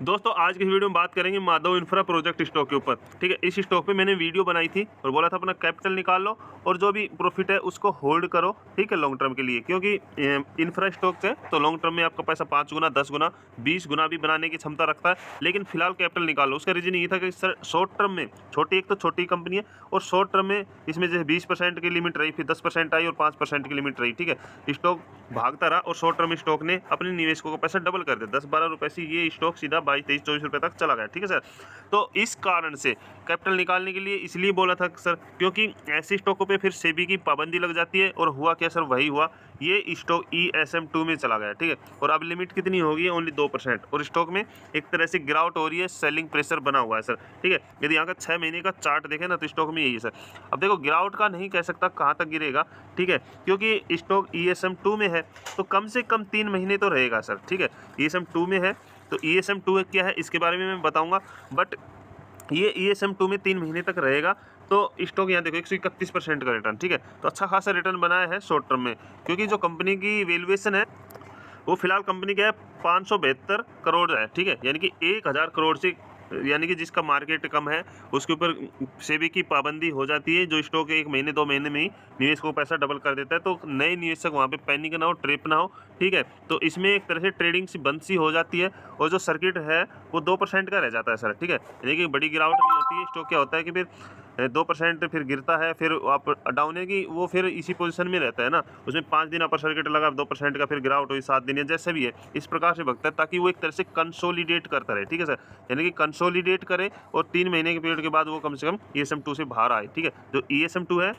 दोस्तों आज की इस वीडियो में बात करेंगे माधव इंफ्रा प्रोजेक्ट स्टॉक के ऊपर। ठीक है, इस स्टॉक पे मैंने वीडियो बनाई थी और बोला था अपना कैपिटल निकाल लो और जो भी प्रॉफिट है उसको होल्ड करो। ठीक है, लॉन्ग टर्म के लिए, क्योंकि इंफ्रा स्टॉक है तो लॉन्ग टर्म में आपका पैसा 5 गुना 10 गुना 20 गुना भी बनाने की क्षमता रखता है। लेकिन फिलहाल कैपिटल निकाल लो। उसका रीजन ये था कि सर शॉर्ट टर्म में छोटी, एक तो छोटी कंपनी है और शॉर्ट टर्म में इसमें जैसे 20% की लिमिट रही, फिर 10% आई और 5% की लिमिट रही। ठीक है, स्टॉक भागता रहा और शॉर्ट टर्म स्टॉक ने अपने निवेशकों का पैसा डबल कर दिया। 10-12 रुपए से ये स्टॉक सीधा 22-23-24 रुपए तक चला गया। ठीक है सर, तो इस कारण से कैपिटल निकालने के लिए इसलिए बोला था सर, क्योंकि ऐसे स्टॉकों पे फिर सेबी की पाबंदी लग जाती है। और हुआ क्या सर, वही हुआ, ये स्टॉक ESM2 में चला गया। ठीक है, और अब लिमिट कितनी होगी, ओनली 2%। और स्टॉक में एक तरह से गिरावट हो रही है, सेलिंग प्रेशर बना हुआ है सर। ठीक है, यदि यहाँ का 6 महीने का चार्ट देखें ना तो स्टॉक में यही है सर। अब देखो गिरावट का नहीं कह सकता कहाँ तक गिरेगा। ठीक है, क्योंकि स्टॉक ESM2 में है तो कम से कम 3 महीने तो रहेगा सर। ठीक है, ESM2 में है तो ESM2 क्या है इसके बारे में मैं बताऊंगा, बट ये ESM2 में 3 महीने तक रहेगा। तो स्टॉक यहाँ देखो 131% का रिटर्न। ठीक है, तो अच्छा खासा रिटर्न बनाया है शॉर्ट टर्म में, क्योंकि जो कंपनी की वैल्यूएशन है वो फिलहाल कंपनी का है 572 करोड़ है। ठीक है, यानी कि 1000 करोड़ से, यानी कि जिसका मार्केट कम है उसके ऊपर सेबी की पाबंदी हो जाती है। जो स्टॉक 1 महीने 2 महीने में ही निवेशकों को पैसा डबल कर देता है, तो नए निवेशक वहाँ पे पैनिक ना हो, ट्रिप ना हो। ठीक है, तो इसमें एक तरह से ट्रेडिंग सी बंद सी हो जाती है और जो सर्किट है वो 2% का रह जाता है सर। ठीक है, यानी कि बड़ी गिरावट नहीं होती है। स्टॉक क्या होता है कि फिर 2% फिर गिरता है, फिर आप डाउन है कि वो फिर इसी पोजीशन में रहता है ना। उसमें 5 दिन अपर सर्किट लगा, 2% का फिर गिरावट हुई, 7 दिन या जैसे भी है, इस प्रकार से भगता है ताकि वो एक तरह से कंसोलिडेट करता रहे। ठीक है सर, यानी कि कंसोलिडेट करे और 3 महीने के पीरियड के बाद वो कम से कम ESM2 से बाहर आए। ठीक है, जो ESM2 है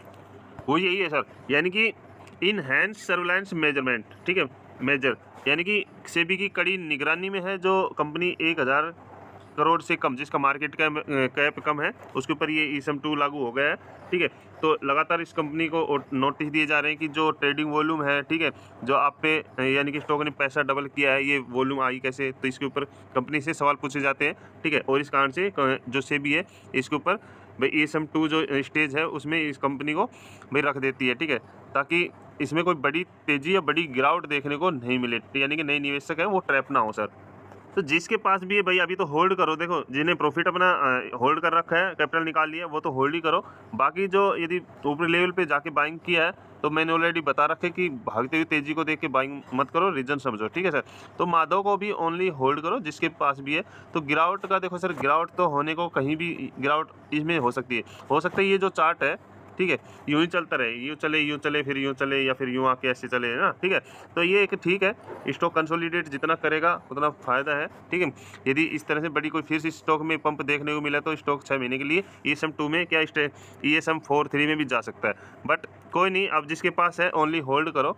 वो यही है सर, यानी कि इनहैंस सर्विलांस मेजरमेंट। ठीक है, मेजर यानी कि सेबी की कड़ी निगरानी में है जो कंपनी 1000 करोड़ से कम, जिसका मार्केट कैप कम है, उसके ऊपर ये ESM2 लागू हो गया है। ठीक है, तो लगातार इस कंपनी को नोटिस दिए जा रहे हैं कि जो ट्रेडिंग वॉल्यूम है, ठीक है, जो आप पे यानी कि स्टॉक ने पैसा डबल किया है, ये वॉल्यूम आई कैसे, तो इसके ऊपर कंपनी से सवाल पूछे जाते हैं। ठीक है, और इस कारण से जो सेबी है इसके ऊपर भाई ESM2 जो स्टेज है उसमें इस कंपनी को भाई रख देती है। ठीक है, ताकि इसमें कोई बड़ी तेजी या बड़ी गिरावट देखने को नहीं मिले, यानी कि नए निवेशक हैं वो ट्रैप ना हो सर। तो जिसके पास भी है भाई अभी तो होल्ड करो। देखो जिन्हें प्रॉफिट अपना होल्ड कर रखा है, कैपिटल निकाल लिया, वो तो होल्ड ही करो। बाकी जो यदि ऊपरी लेवल पे जाके बाइंग किया है तो मैंने ऑलरेडी बता रखे कि भागते हुए तेजी को देख के बाइंग मत करो, रीजन समझो। ठीक है सर, तो माधव को भी ओनली होल्ड करो जिसके पास भी है। तो गिरावट का देखो सर, गिरावट तो होने को कहीं भी गिरावट इसमें हो सकती है। हो सकता है ये जो चार्ट है, ठीक है, यूँ ही चलता रहे, यूँ चले फिर यूँ चले, या फिर यूँ आके ऐसे चले ना। ठीक है, तो ये एक ठीक है, स्टॉक कंसोलिडेट जितना करेगा उतना फ़ायदा है। ठीक है, यदि इस तरह से बड़ी कोई फिर से स्टॉक में पंप देखने को मिला तो स्टॉक 6 महीने के लिए ESM2 में क्या ESM4 3 में भी जा सकता है। बट कोई नहीं, अब जिसके पास है ओनली होल्ड करो।